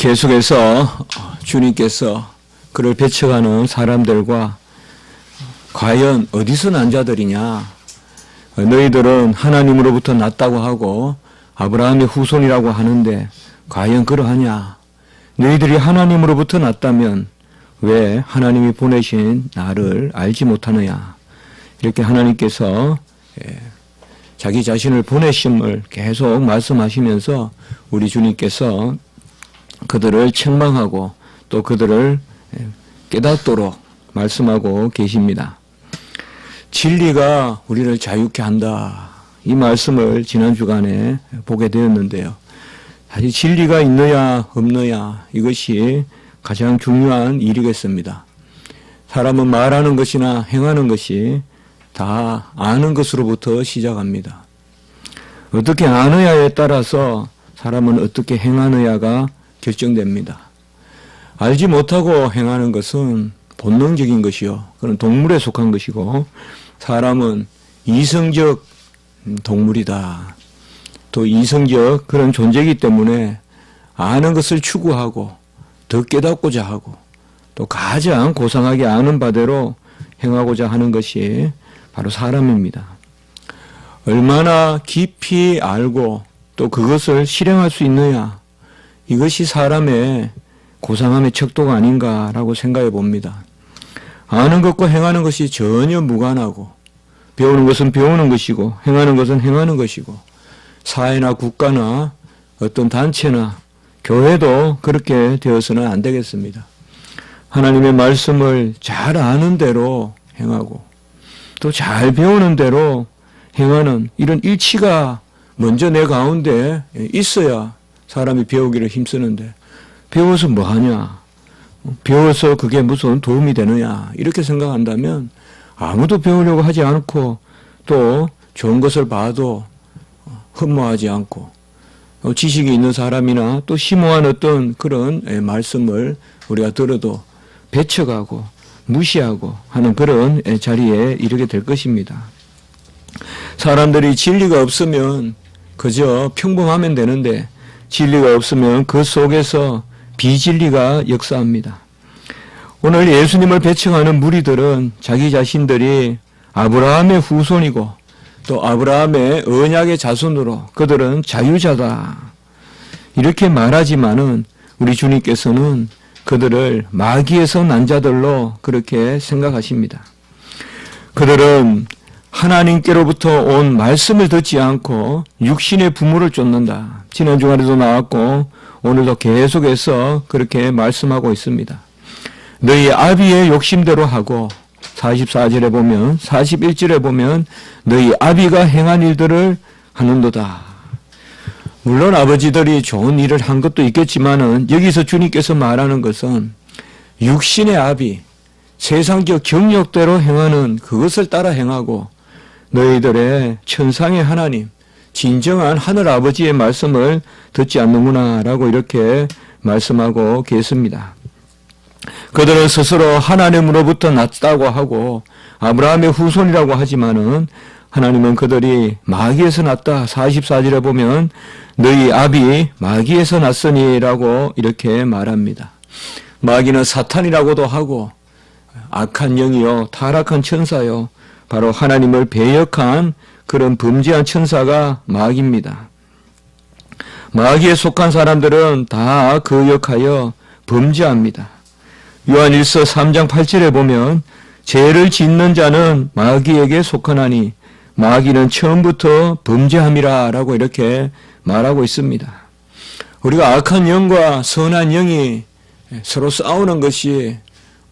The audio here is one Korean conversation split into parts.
계속해서 주님께서 그를 배척하는 사람들과 과연 어디서 난 자들이냐? 너희들은 하나님으로부터 났다고 하고 아브라함의 후손이라고 하는데 과연 그러하냐? 너희들이 하나님으로부터 났다면 왜 하나님이 보내신 나를 알지 못하느냐? 이렇게 하나님께서 자기 자신을 보내심을 계속 말씀하시면서 우리 주님께서 그들을 책망하고 또 그들을 깨닫도록 말씀하고 계십니다. 진리가 우리를 자유케 한다. 이 말씀을 지난 주간에 보게 되었는데요. 사실 진리가 있느냐 없느냐 이것이 가장 중요한 일이겠습니다. 사람은 말하는 것이나 행하는 것이 다 아는 것으로부터 시작합니다. 어떻게 아느냐에 따라서 사람은 어떻게 행하느냐가 결정됩니다. 알지 못하고 행하는 것은 본능적인 것이요. 그건 동물에 속한 것이고 사람은 이성적 동물이다. 또 이성적 그런 존재이기 때문에 아는 것을 추구하고 더 깨닫고자 하고 또 가장 고상하게 아는 바대로 행하고자 하는 것이 바로 사람입니다. 얼마나 깊이 알고 또 그것을 실행할 수 있느냐 이것이 사람의 고상함의 척도가 아닌가라고 생각해 봅니다. 아는 것과 행하는 것이 전혀 무관하고 배우는 것은 배우는 것이고 행하는 것은 행하는 것이고 사회나 국가나 어떤 단체나 교회도 그렇게 되어서는 안 되겠습니다. 하나님의 말씀을 잘 아는 대로 행하고 또 잘 배우는 대로 행하는 이런 일치가 먼저 내 가운데 있어야 사람이 배우기를 힘쓰는데 배워서 뭐 하냐? 배워서 그게 무슨 도움이 되느냐? 이렇게 생각한다면 아무도 배우려고 하지 않고 또 좋은 것을 봐도 흠모하지 않고 지식이 있는 사람이나 또 심오한 어떤 그런 말씀을 우리가 들어도 배척하고 무시하고 하는 그런 자리에 이르게 될 것입니다. 사람들이 진리가 없으면 그저 평범하면 되는데 진리가 없으면 그 속에서 비진리가 역사합니다. 오늘 예수님을 배척하는 무리들은 자기 자신들이 아브라함의 후손이고 또 아브라함의 언약의 자손으로 그들은 자유자다. 이렇게 말하지만은 우리 주님께서는 그들을 마귀에서 난 자들로 그렇게 생각하십니다. 그들은 하나님께로부터 온 말씀을 듣지 않고 육신의 부모를 쫓는다. 지난 주간에도 나왔고 오늘도 계속해서 그렇게 말씀하고 있습니다. 너희 아비의 욕심대로 하고 44절에 보면 41절에 보면 너희 아비가 행한 일들을 하는도다. 물론 아버지들이 좋은 일을 한 것도 있겠지만은 여기서 주님께서 말하는 것은 육신의 아비, 세상적 경력대로 행하는 그것을 따라 행하고 너희들의 천상의 하나님, 진정한 하늘 아버지의 말씀을 듣지 않는구나 라고 이렇게 말씀하고 계십니다. 그들은 스스로 하나님으로부터 났다고 하고 아브라함의 후손이라고 하지만은 하나님은 그들이 마귀에서 났다. 44절에 보면 너희 아비 마귀에서 났으니라고 이렇게 말합니다. 마귀는 사탄이라고도 하고 악한 영이요 타락한 천사요 바로 하나님을 배역한 그런 범죄한 천사가 마귀입니다. 마귀에 속한 사람들은 다 거역하여 범죄합니다. 요한일서 3장 8절에 보면 죄를 짓는 자는 마귀에게 속하나니 마귀는 처음부터 범죄함이라 라고 이렇게 말하고 있습니다. 우리가 악한 영과 선한 영이 서로 싸우는 것이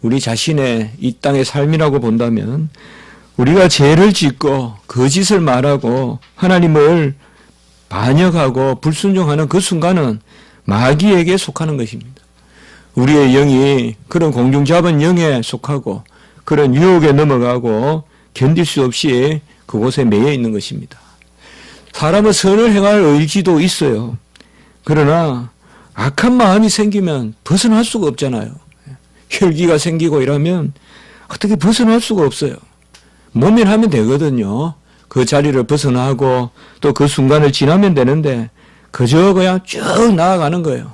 우리 자신의 이 땅의 삶이라고 본다면 우리가 죄를 짓고 거짓을 말하고 하나님을 반역하고 불순종하는 그 순간은 마귀에게 속하는 것입니다. 우리의 영이 그런 공중 잡은 영에 속하고 그런 유혹에 넘어가고 견딜 수 없이 그곳에 매여 있는 것입니다. 사람은 선을 행할 의지도 있어요. 그러나 악한 마음이 생기면 벗어날 수가 없잖아요. 혈기가 생기고 이러면 어떻게 벗어날 수가 없어요. 모면하면 되거든요. 그 자리를 벗어나고 또 그 순간을 지나면 되는데 그저 그냥 쭉 나아가는 거예요.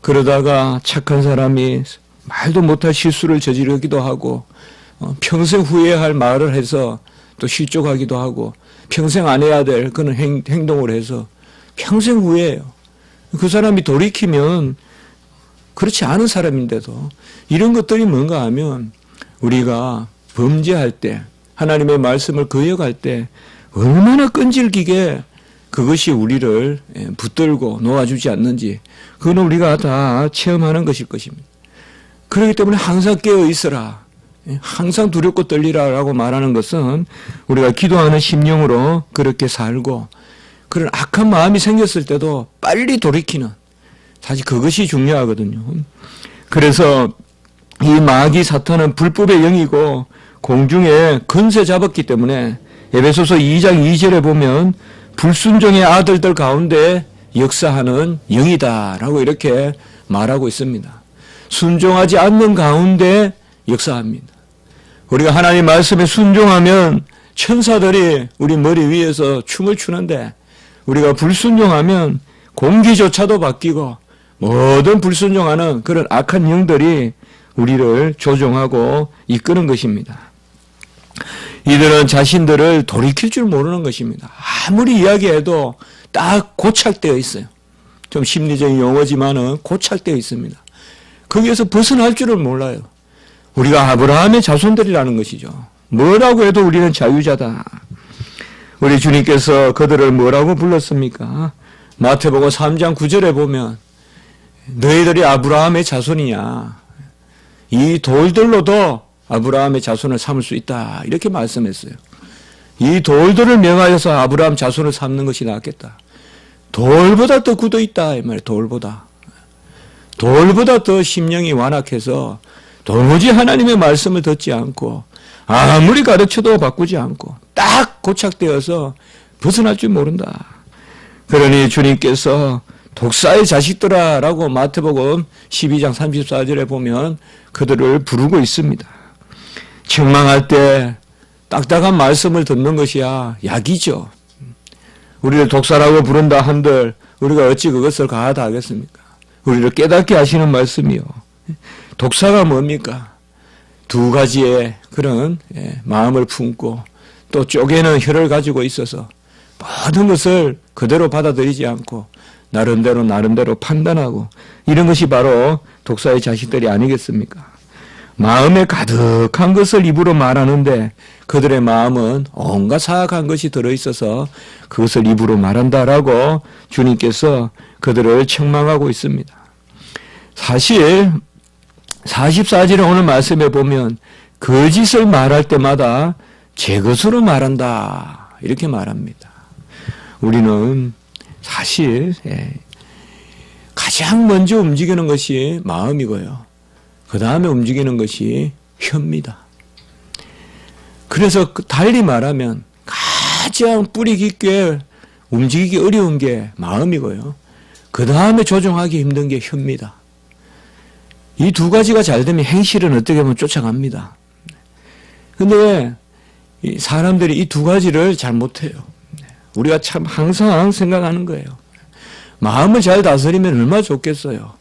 그러다가 착한 사람이 말도 못할 실수를 저지르기도 하고 평생 후회할 말을 해서 또 실족하기도 하고 평생 안 해야 될 그런 행동을 해서 평생 후회해요. 그 사람이 돌이키면 그렇지 않은 사람인데도 이런 것들이 뭔가 하면 우리가 범죄할 때 하나님의 말씀을 거역할 때 얼마나 끈질기게 그것이 우리를 붙들고 놓아주지 않는지 그건 우리가 다 체험하는 것일 것입니다. 그렇기 때문에 항상 깨어 있어라. 항상 두렵고 떨리라라고 말하는 것은 우리가 기도하는 심령으로 그렇게 살고 그런 악한 마음이 생겼을 때도 빨리 돌이키는 사실 그것이 중요하거든요. 그래서 이 마귀 사탄은 불법의 영이고 공중에 권세 잡았기 때문에 에베소서 2장 2절에 보면 불순종의 아들들 가운데 역사하는 영이다라고 이렇게 말하고 있습니다. 순종하지 않는 가운데 역사합니다. 우리가 하나님 말씀에 순종하면 천사들이 우리 머리 위에서 춤을 추는데 우리가 불순종하면 공기조차도 바뀌고 모든 불순종하는 그런 악한 영들이 우리를 조종하고 이끄는 것입니다. 이들은 자신들을 돌이킬 줄 모르는 것입니다. 아무리 이야기해도 딱 고착되어 있어요. 좀 심리적인 용어지만은 고착되어 있습니다. 거기에서 벗어날 줄을 몰라요. 우리가 아브라함의 자손들이라는 것이죠. 뭐라고 해도 우리는 자유자다. 우리 주님께서 그들을 뭐라고 불렀습니까? 마태복음 3장 9절에 보면 너희들이 아브라함의 자손이냐. 이 돌들로도 아브라함의 자손을 삼을 수 있다. 이렇게 말씀했어요. 이 돌들을 명하여서 아브라함 자손을 삼는 것이 낫겠다. 돌보다 더 굳어 있다. 이 말이에요. 돌보다. 돌보다 더 심령이 완악해서 도무지 하나님의 말씀을 듣지 않고 아무리 가르쳐도 바꾸지 않고 딱 고착되어서 벗어날 줄 모른다. 그러니 주님께서 독사의 자식들아 라고 마태복음 12장 34절에 보면 그들을 부르고 있습니다. 책망할 때 딱딱한 말씀을 듣는 것이야 약이죠. 우리를 독사라고 부른다 한들 우리가 어찌 그것을 가하다 하겠습니까? 우리를 깨닫게 하시는 말씀이요. 독사가 뭡니까? 두 가지의 그런 마음을 품고 또 쪼개는 혀를 가지고 있어서 모든 것을 그대로 받아들이지 않고 나름대로 판단하고 이런 것이 바로 독사의 자식들이 아니겠습니까? 마음에 가득한 것을 입으로 말하는데 그들의 마음은 온갖 사악한 것이 들어있어서 그것을 입으로 말한다라고 주님께서 그들을 책망하고 있습니다. 사실 44절의 오늘 말씀에 보면 거짓을 말할 때마다 제 것으로 말한다 이렇게 말합니다. 우리는 사실 가장 먼저 움직이는 것이 마음이고요. 그 다음에 움직이는 것이 혀입니다. 그래서 달리 말하면 가장 뿌리 깊게 움직이기 어려운 게 마음이고요. 그 다음에 조정하기 힘든 게 혀입니다. 이 두 가지가 잘 되면 행실은 어떻게 보면 쫓아갑니다. 근데 사람들이 이 두 가지를 잘 못해요. 우리가 참 항상 생각하는 거예요. 마음을 잘 다스리면 얼마나 좋겠어요.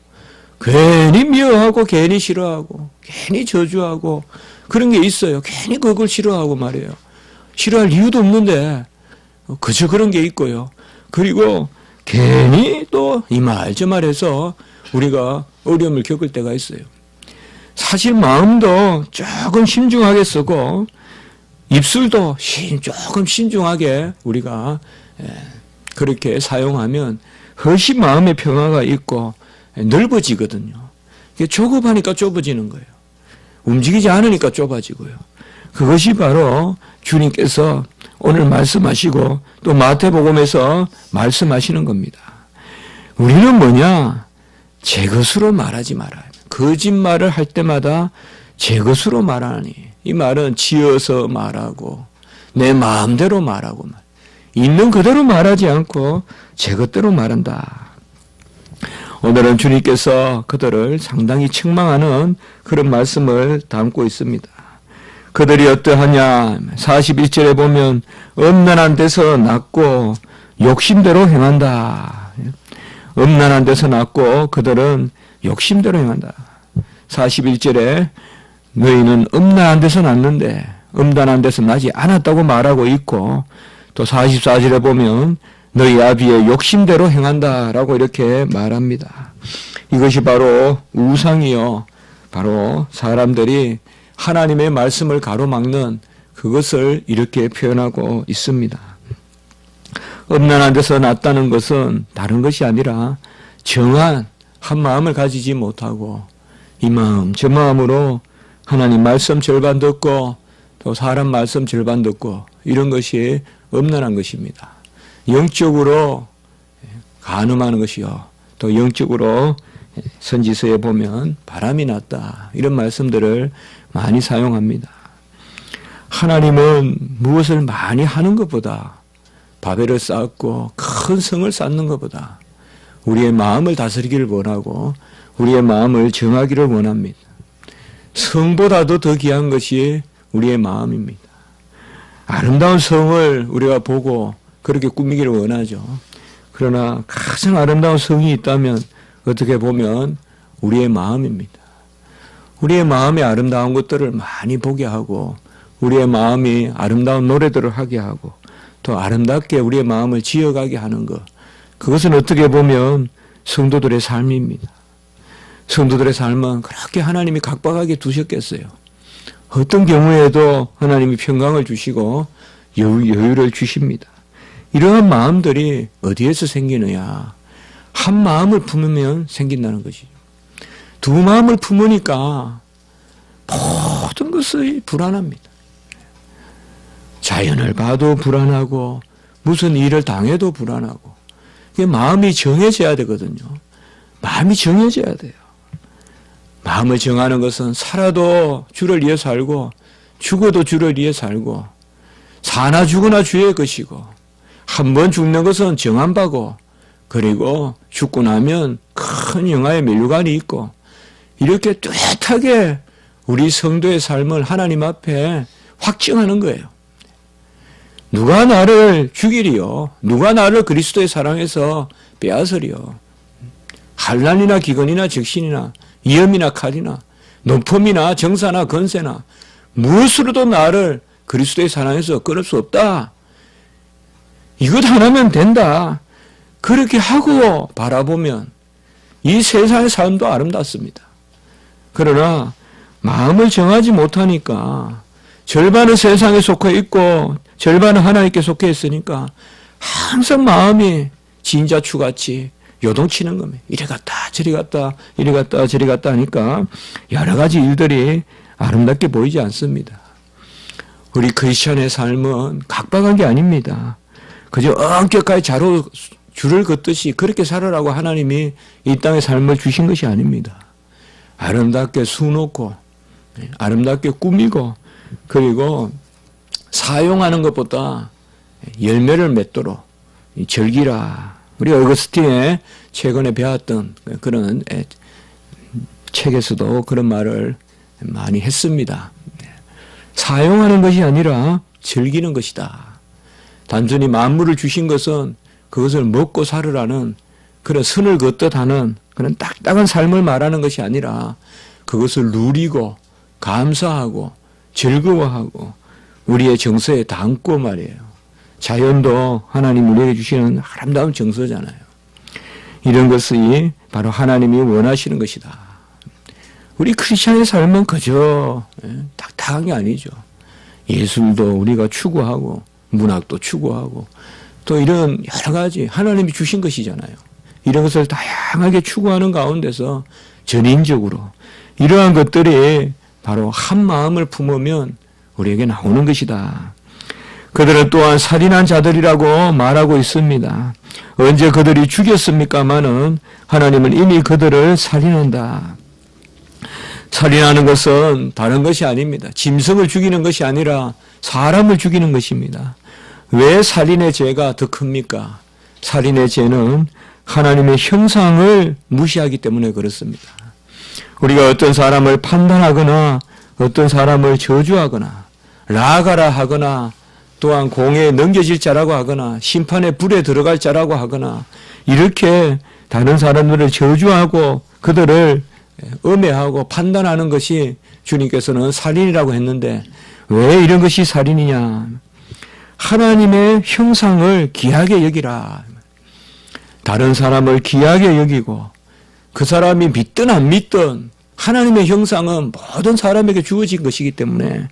괜히 미워하고 괜히 싫어하고 괜히 저주하고 그런 게 있어요. 괜히 그걸 싫어하고 말이에요. 싫어할 이유도 없는데 그저 그런 게 있고요. 그리고 괜히 또 이 말 저 말해서 우리가 어려움을 겪을 때가 있어요. 사실 마음도 조금 신중하게 쓰고 입술도 조금 신중하게 우리가 그렇게 사용하면 훨씬 마음의 평화가 있고 넓어지거든요. 조급하니까 좁아지는 거예요. 움직이지 않으니까 좁아지고요. 그것이 바로 주님께서 오늘 말씀하시고 또 마태복음에서 말씀하시는 겁니다. 우리는 뭐냐? 제 것으로 말하지 말아요. 거짓말을 할 때마다 제 것으로 말하니 이 말은 지어서 말하고 내 마음대로 말하고 있는 그대로 말하지 않고 제 것대로 말한다. 오늘은 주님께서 그들을 상당히 책망하는 그런 말씀을 담고 있습니다. 그들이 어떠하냐? 41절에 보면 엄난한 데서 낳고 욕심대로 행한다. 엄난한 데서 낳고 그들은 욕심대로 행한다. 41절에 너희는 음란한 데서 났는데 음란한 데서 나지 않았다고 말하고 있고, 또 44절에 보면 너희 아비의 욕심대로 행한다라고 이렇게 말합니다. 이것이 바로 우상이요, 바로 사람들이 하나님의 말씀을 가로막는 그것을 이렇게 표현하고 있습니다. 음란한 데서 났다는 것은 다른 것이 아니라 정한 한 마음을 가지지 못하고 이 마음 저 마음으로 하나님 말씀 절반 듣고 또 사람 말씀 절반 듣고 이런 것이 음란한 것입니다. 영적으로 간음하는 것이요, 또 영적으로 선지서에 보면 바람이 났다 이런 말씀들을 많이 사용합니다. 하나님은 무엇을 많이 하는 것보다, 바벨을 쌓고 큰 성을 쌓는 것보다 우리의 마음을 다스리기를 원하고 우리의 마음을 정하기를 원합니다. 성보다도 더 귀한 것이 우리의 마음입니다. 아름다운 성을 우리가 보고 그렇게 꾸미기를 원하죠. 그러나 가장 아름다운 성이 있다면 어떻게 보면 우리의 마음입니다. 우리의 마음의 아름다운 것들을 많이 보게 하고 우리의 마음이 아름다운 노래들을 하게 하고 또 아름답게 우리의 마음을 지어가게 하는 것, 그것은 어떻게 보면 성도들의 삶입니다. 성도들의 삶은 그렇게 하나님이 각박하게 두셨겠어요. 어떤 경우에도 하나님이 평강을 주시고 여유를 주십니다. 이러한 마음들이 어디에서 생기느냐? 한 마음을 품으면 생긴다는 것이죠. 두 마음을 품으니까 모든 것이 불안합니다. 자연을 봐도 불안하고 무슨 일을 당해도 불안하고, 마음이 정해져야 되거든요. 마음이 정해져야 돼요. 마음을 정하는 것은 살아도 주를 위해 살고 죽어도 주를 위해 살고, 사나 죽으나 주의 것이고, 한 번 죽는 것은 정한 바고, 그리고 죽고 나면 큰 영화의 면류관이 있고, 이렇게 뚜렷하게 우리 성도의 삶을 하나님 앞에 확증하는 거예요. 누가 나를 죽이리요? 누가 나를 그리스도의 사랑에서 빼앗으리요? 환난이나 기근이나 적신이나 위험이나 칼이나 높음이나 정사나 건세나 무엇으로도 나를 그리스도의 사랑에서 끊을 수 없다. 이것 하나면 된다. 그렇게 하고 바라보면 이 세상의 삶도 아름답습니다. 그러나 마음을 정하지 못하니까 절반은 세상에 속해 있고 절반은 하나님께 속해 있으니까 항상 마음이 진자추같이 요동치는 겁니다. 이리 갔다 저리 갔다 이리 갔다 저리 갔다 하니까 여러 가지 일들이 아름답게 보이지 않습니다. 우리 크리스천의 삶은 각박한 게 아닙니다. 그저 엄격하게 자로 줄을 긋듯이 그렇게 살아라고 하나님이 이 땅의 삶을 주신 것이 아닙니다. 아름답게 수놓고 아름답게 꾸미고, 그리고 사용하는 것보다 열매를 맺도록 절기라. 우리 어거스틴의 최근에 배웠던 그런 책에서도 그런 말을 많이 했습니다. 사용하는 것이 아니라 즐기는 것이다. 단순히 만물을 주신 것은 그것을 먹고 살으라는 그런 선을 긋듯 하는 그런 딱딱한 삶을 말하는 것이 아니라 그것을 누리고 감사하고 즐거워하고 우리의 정서에 담고 말이에요. 자연도 하나님 우리에게 주시는 아름다운 정서잖아요. 이런 것이 바로 하나님이 원하시는 것이다. 우리 크리스천의 삶은 그저 딱딱한 게 아니죠. 예술도 우리가 추구하고 문학도 추구하고 또 이런 여러 가지 하나님이 주신 것이잖아요. 이런 것을 다양하게 추구하는 가운데서 전인적으로 이러한 것들이 바로 한 마음을 품으면 우리에게 나오는 것이다. 그들은 또한 살인한 자들이라고 말하고 있습니다. 언제 그들이 죽였습니까마는 하나님은 이미 그들을 살인한다. 살인하는 것은 다른 것이 아닙니다. 짐승을 죽이는 것이 아니라 사람을 죽이는 것입니다. 왜 살인의 죄가 더 큽니까? 살인의 죄는 하나님의 형상을 무시하기 때문에 그렇습니다. 우리가 어떤 사람을 판단하거나 어떤 사람을 저주하거나 라가라 하거나 또한 공에 넘겨질 자라고 하거나 심판의 불에 들어갈 자라고 하거나 이렇게 다른 사람들을 저주하고 그들을 음해하고 판단하는 것이 주님께서는 살인이라고 했는데 왜 이런 것이 살인이냐? 하나님의 형상을 귀하게 여기라. 다른 사람을 귀하게 여기고 그 사람이 믿든 안 믿든 하나님의 형상은 모든 사람에게 주어진 것이기 때문에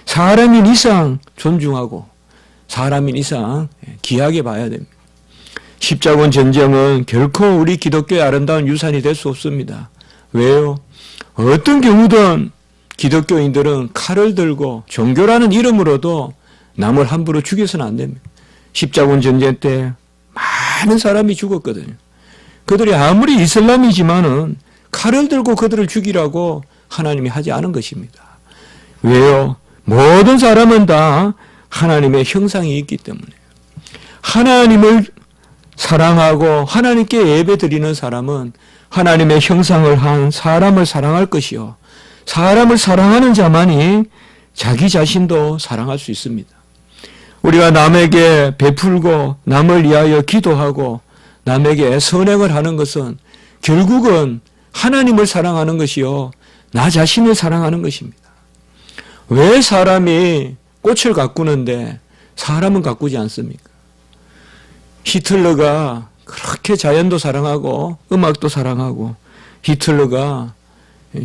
사람인 이상 존중하고 사람인 이상 귀하게 봐야 됩니다. 십자군 전쟁은 결코 우리 기독교의 아름다운 유산이 될 수 없습니다. 왜요? 어떤 경우든 기독교인들은 칼을 들고 종교라는 이름으로도 남을 함부로 죽여서는 안 됩니다. 십자군 전쟁 때 많은 사람이 죽었거든요. 그들이 아무리 이슬람이지만은 칼을 들고 그들을 죽이라고 하나님이 하지 않은 것입니다. 왜요? 모든 사람은 다 하나님의 형상이 있기 때문에 하나님을 사랑하고 하나님께 예배 드리는 사람은 하나님의 형상을 한 사람을 사랑할 것이요. 사람을 사랑하는 자만이 자기 자신도 사랑할 수 있습니다. 우리가 남에게 베풀고 남을 위하여 기도하고 남에게 선행을 하는 것은 결국은 하나님을 사랑하는 것이요. 나 자신을 사랑하는 것입니다. 왜 사람이 꽃을 가꾸는데 사람은 가꾸지 않습니까? 히틀러가 그렇게 자연도 사랑하고 음악도 사랑하고 히틀러가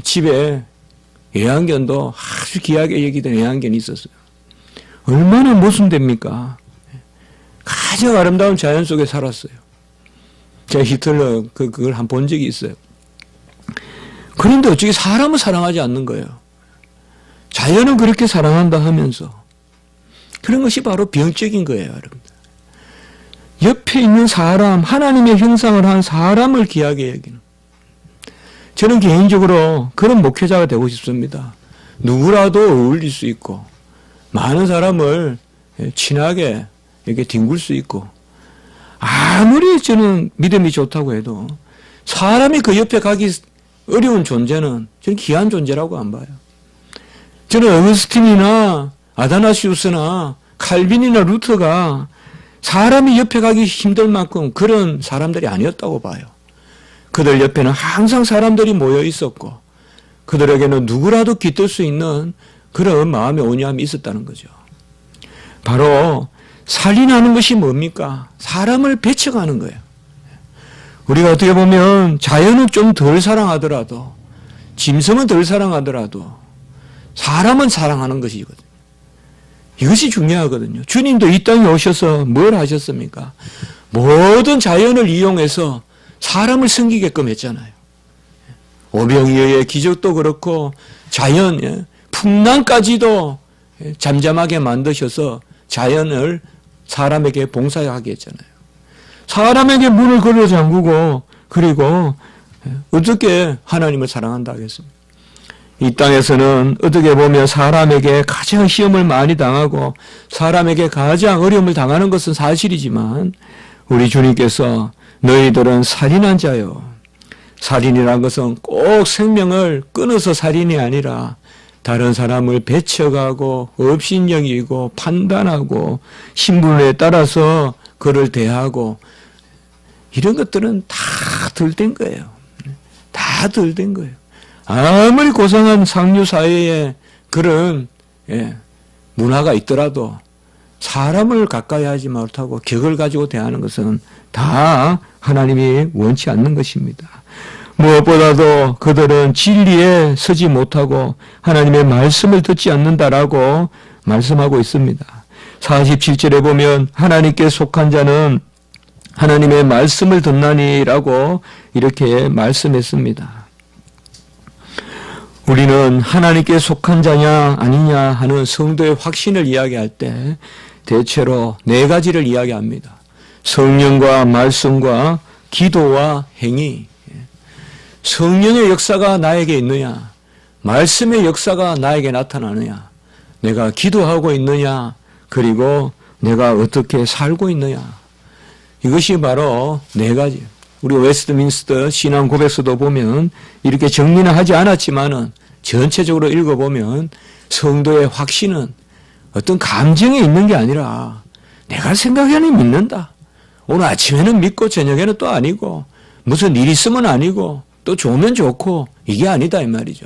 집에 애완견도 아주 귀하게 여기던 애완견이 있었어요. 얼마나 모순됩니까? 가장 아름다운 자연 속에 살았어요. 제가 히틀러 그걸 한 본 적이 있어요. 그런데 어떻게 사람을 사랑하지 않는 거예요? 자연은 그렇게 사랑한다 하면서 그런 것이 바로 병적인 거예요, 여러분. 옆에 있는 사람, 하나님의 형상을 한 사람을 귀하게 여기는. 저는 개인적으로 그런 목회자가 되고 싶습니다. 누구라도 어울릴 수 있고 많은 사람을 친하게 이렇게 뒹굴 수 있고 아무리 저는 믿음이 좋다고 해도 사람이 그 옆에 가기 어려운 존재는 저는 귀한 존재라고 안 봐요. 저는 어거스틴이나 아다나시우스나 칼빈이나 루터가 사람이 옆에 가기 힘들 만큼 그런 사람들이 아니었다고 봐요. 그들 옆에는 항상 사람들이 모여 있었고 그들에게는 누구라도 깃들 수 있는 그런 마음의 온유함이 있었다는 거죠. 바로 살인하는 것이 뭡니까? 사람을 배척하는 거예요. 우리가 어떻게 보면 자연은 좀 덜 사랑하더라도 짐승은 덜 사랑하더라도 사람은 사랑하는 것이거든요. 이것이 중요하거든요. 주님도 이 땅에 오셔서 뭘 하셨습니까? 모든 자연을 이용해서 사람을 섬기게끔 했잖아요. 오병이어의 기적도 그렇고 자연, 풍랑까지도 잠잠하게 만드셔서 자연을 사람에게 봉사하게 했잖아요. 사람에게 문을 걸어 잠그고 그리고 어떻게 하나님을 사랑한다 하겠습니까? 이 땅에서는 어떻게 보면 사람에게 가장 시험을 많이 당하고 사람에게 가장 어려움을 당하는 것은 사실이지만 우리 주님께서 너희들은 살인한 자요. 살인이란 것은 꼭 생명을 끊어서 살인이 아니라 다른 사람을 배척하고 업신여기고 판단하고 신분에 따라서 그를 대하고 이런 것들은 다 덜 된 거예요. 다 덜 된 거예요. 아무리 고상한 상류 사회에 그런 문화가 있더라도 사람을 가까이 하지 못하고 격을 가지고 대하는 것은 다 하나님이 원치 않는 것입니다. 무엇보다도 그들은 진리에 서지 못하고 하나님의 말씀을 듣지 않는다라고 말씀하고 있습니다. 47절에 보면 하나님께 속한 자는 하나님의 말씀을 듣나니라고 이렇게 말씀했습니다. 우리는 하나님께 속한 자냐 아니냐 하는 성도의 확신을 이야기할 때 대체로 네 가지를 이야기합니다. 성령과 말씀과 기도와 행위. 성령의 역사가 나에게 있느냐, 말씀의 역사가 나에게 나타나느냐, 내가 기도하고 있느냐, 그리고 내가 어떻게 살고 있느냐. 이것이 바로 네 가지. 우리 웨스트민스터 신앙 고백서도 보면 이렇게 정리는 하지 않았지만은 전체적으로 읽어보면 성도의 확신은 어떤 감정에 있는 게 아니라 내가 생각에는 믿는다. 오늘 아침에는 믿고 저녁에는 또 아니고 무슨 일 있으면 아니고 또 좋으면 좋고 이게 아니다 이 말이죠.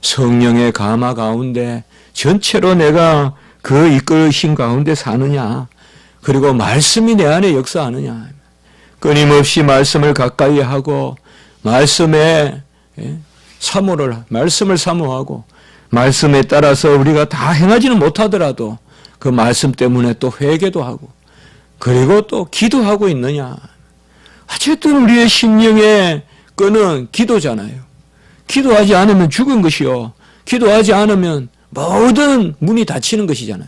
성령의 감화 가운데 전체로 내가 그 이끌으신 가운데 사느냐, 그리고 말씀이 내 안에 역사하느냐, 끊임없이 말씀을 가까이 하고 말씀에 말씀을 사모하고 말씀에 따라서 우리가 다 행하지는 못하더라도 그 말씀 때문에 또 회개도 하고 그리고 또 기도하고 있느냐. 어쨌든 우리의 심령의 끈은 기도잖아요. 기도하지 않으면 죽은 것이요, 기도하지 않으면 모든 문이 닫히는 것이잖아요.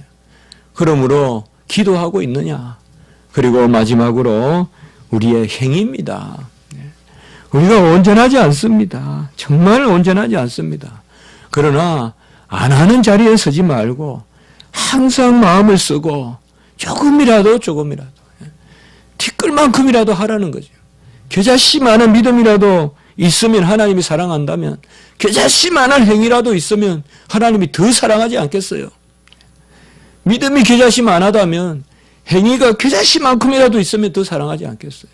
그러므로 기도하고 있느냐. 그리고 마지막으로 우리의 행위입니다. 우리가 온전하지 않습니다. 정말 온전하지 않습니다. 그러나 안 하는 자리에 서지 말고 항상 마음을 쓰고 조금이라도 티끌만큼이라도 하라는 거죠. 겨자씨만한 믿음이라도 있으면 하나님이 사랑한다면, 겨자씨만한 행위라도 있으면 하나님이 더 사랑하지 않겠어요? 믿음이 겨자씨만하다면 행위가 겨자씨만큼이라도 있으면 더 사랑하지 않겠어요?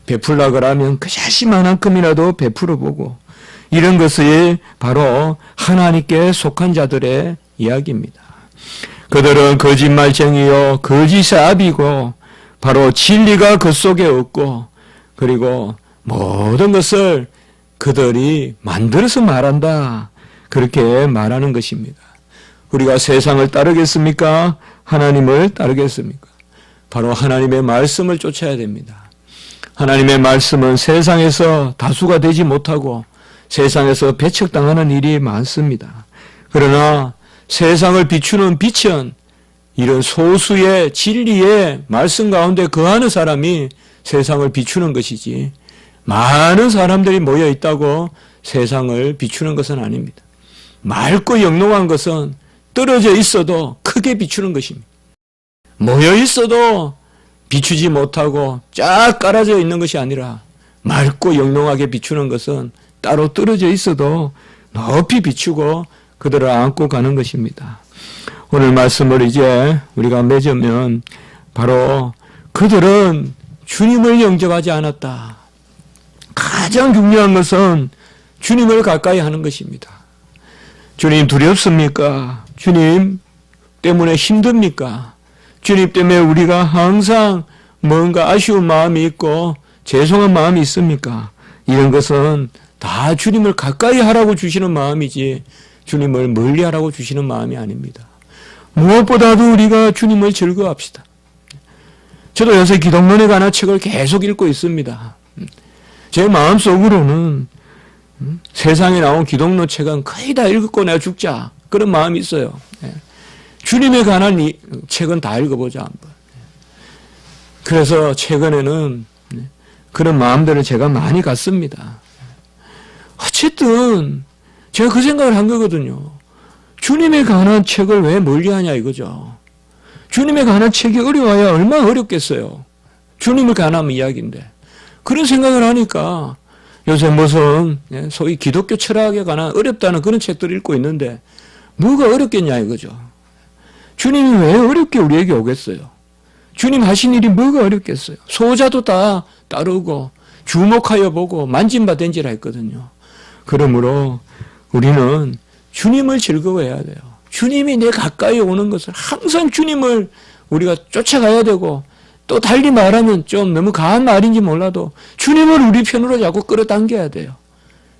베풀라 그러면 겨자씨만큼이라도 베풀어 보고, 이런 것이 바로 하나님께 속한 자들의 이야기입니다. 그들은 거짓말쟁이요 거짓의 압이고 바로 진리가 그 속에 없고, 그리고 모든 것을 그들이 만들어서 말한다, 그렇게 말하는 것입니다. 우리가 세상을 따르겠습니까? 하나님을 따르겠습니까? 바로 하나님의 말씀을 쫓아야 됩니다. 하나님의 말씀은 세상에서 다수가 되지 못하고 세상에서 배척당하는 일이 많습니다. 그러나 세상을 비추는 빛은 이런 소수의 진리의 말씀 가운데 거하는 사람이 세상을 비추는 것이지, 많은 사람들이 모여 있다고 세상을 비추는 것은 아닙니다. 맑고 영롱한 것은 떨어져 있어도 크게 비추는 것입니다. 모여 있어도 비추지 못하고 쫙 깔아져 있는 것이 아니라 맑고 영롱하게 비추는 것은 따로 떨어져 있어도 높이 비추고 그들을 안고 가는 것입니다. 오늘 말씀을 이제 우리가 맺으면 바로 그들은 주님을 영접하지 않았다. 가장 중요한 것은 주님을 가까이 하는 것입니다. 주님 두렵습니까? 주님 때문에 힘듭니까? 주님 때문에 우리가 항상 뭔가 아쉬운 마음이 있고 죄송한 마음이 있습니까? 이런 것은 다 주님을 가까이 하라고 주시는 마음이지 주님을 멀리 하라고 주시는 마음이 아닙니다. 무엇보다도 우리가 주님을 즐거워합시다. 저도 요새 기독론에 관한 책을 계속 읽고 있습니다. 제 마음속으로는 세상에 나온 기독론 책은 거의 다 읽고 내가 죽자, 그런 마음이 있어요. 주님에 관한 이 책은 다 읽어보자 한번. 그래서 최근에는 그런 마음들을 제가 많이 갖습니다. 어쨌든 제가 그 생각을 한 거거든요. 주님에 관한 책을 왜 멀리하냐 이거죠. 주님에 관한 책이 어려워야 얼마나 어렵겠어요. 주님을 관한 이야기인데. 그런 생각을 하니까 요새 무슨 소위 기독교 철학에 관한 어렵다는 그런 책들을 읽고 있는데 뭐가 어렵겠냐 이거죠. 주님이 왜 어렵게 우리에게 오겠어요? 주님 하신 일이 뭐가 어렵겠어요? 소자도 다 따르고 주목하여 보고 만진바된지라 했거든요. 그러므로 우리는 주님을 즐거워해야 돼요. 주님이 내 가까이 오는 것을 항상 주님을 우리가 쫓아가야 되고, 또 달리 말하면 좀 너무 강한 말인지 몰라도 주님을 우리 편으로 자꾸 끌어당겨야 돼요.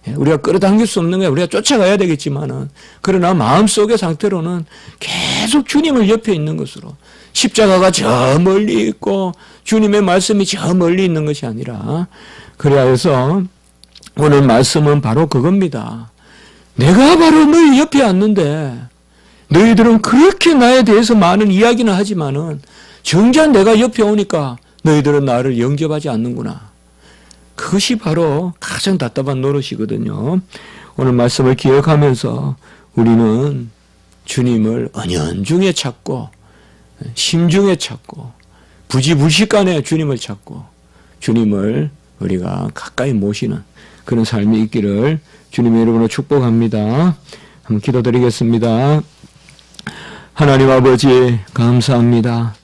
우리가 끌어당길 수 없는 거야. 우리가 쫓아가야 되겠지만은, 그러나 마음속의 상태로는 계속 주님을 옆에 있는 것으로, 십자가가 저 멀리 있고 주님의 말씀이 저 멀리 있는 것이 아니라, 그래야 해서 오늘 말씀은 바로 그겁니다. 내가 바로 너희 옆에 앉는데 너희들은 그렇게 나에 대해서 많은 이야기는 하지만은 정작 내가 옆에 오니까 너희들은 나를 영접하지 않는구나. 그것이 바로 가장 답답한 노릇이거든요. 오늘 말씀을 기억하면서 우리는 주님을 은연중에 찾고 심중에 찾고 부지불식간에 주님을 찾고 주님을 우리가 가까이 모시는 그런 삶이 있기를 주님의 이름으로 축복합니다. 한번 기도드리겠습니다. 하나님 아버지 감사합니다.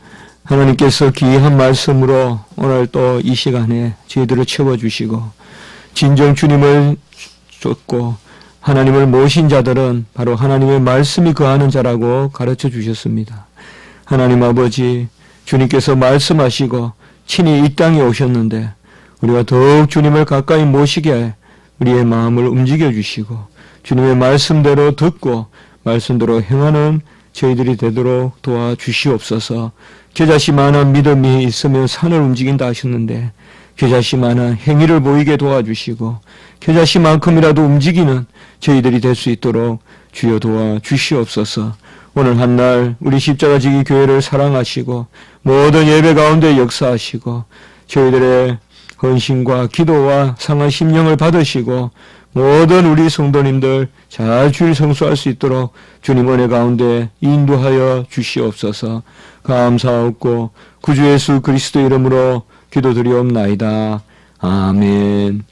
하나님께서 귀한 말씀으로 오늘 또 이 시간에 저희들을 채워주시고 진정 주님을 쫓고 하나님을 모신 자들은 바로 하나님의 말씀이 거하는 자라고 가르쳐 주셨습니다. 하나님 아버지, 주님께서 말씀하시고 친히 이 땅에 오셨는데 우리가 더욱 주님을 가까이 모시게 우리의 마음을 움직여 주시고 주님의 말씀대로 듣고 말씀대로 행하는 저희들이 되도록 도와주시옵소서. 겨자씨만한 믿음이 있으면 산을 움직인다 하셨는데 겨자씨만한 행위를 보이게 도와주시고 겨자씨만큼이라도 움직이는 저희들이 될 수 있도록 주여 도와주시옵소서. 오늘 한날 우리 십자가지기 교회를 사랑하시고 모든 예배 가운데 역사하시고 저희들의 헌신과 기도와 상한 심령을 받으시고 모든 우리 성도님들 잘 주일 성수할 수 있도록 주님 은혜 가운데 인도하여 주시옵소서. 감사하옵고 구주 예수 그리스도 이름으로 기도드리옵나이다. 아멘.